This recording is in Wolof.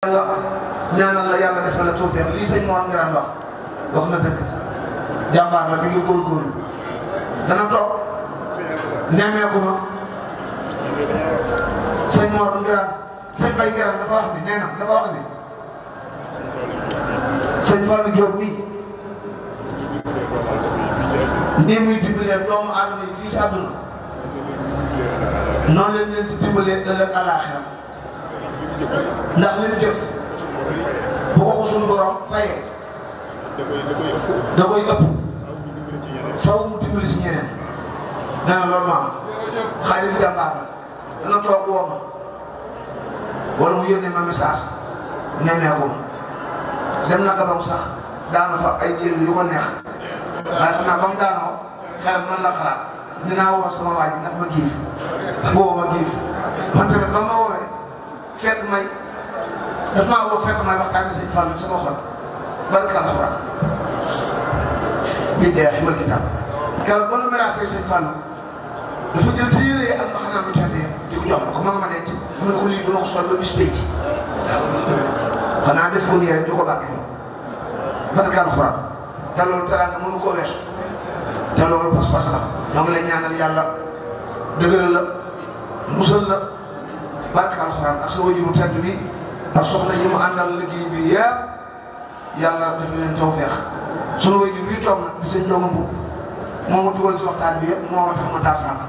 yàlla ñaanal la yàlla defal la tawfeex lii sëñ Mor Ngiraan wax na dëgg jàmbaar la mi ngi góorgóorlu dana toog nemmeeku ma sëñ Mor Ngiraan sëñ Bay Ngiraan dafa wax ni nee na dafa wax ni sëñ Fallou Diop mii nii muy dimbalee doomu aadama yi fii ci àdduna noonu leen leen di dimbalee ëllëg àllaaxira ndax li mu jëf bu ko suñu borom fayee da koy ëpp faw mu dimbali si ñeneen nee na loolu maam Xaadim jàmbaar la dana toog woo ma wala mu yónnee ma message nemmeeku ma dem na Gabon sax daana fa ay jël yu ko neex waaye xam naa ba mu daanoo xel man la xalaat dinaa woo sama waa ji ndax ma giif boobu ma giif man tamit ba ma woowee fekk may daf maa woo fekk may waxtaan sëñ Fallou sama xol barka alxuraan bi dee wal kitaab keroog ba nu mérasee sëñ Fallou dafa jël ci yére yi ak maxanaam yu tedd di ko jox ma ko ma denc mu ne ko lii du ma ko sol ba bis pénc xanaa def ko nii rek di ko barkeel barka alxuraan te loolu teraanga mënu koo weesu te loolu pas-pas la ñoo ngi lay ñaanal yàlla dëgëral la musal la barka alxuraan ak sa wajuru tedd bi ak soxna yi mu àndal liggéey bi yëpp yàlla def leen tawfeex sunu wajur yi toog na di seen njongu moo ma dugal ci waxtaan bi yëpp moo ma tax ma daar sànq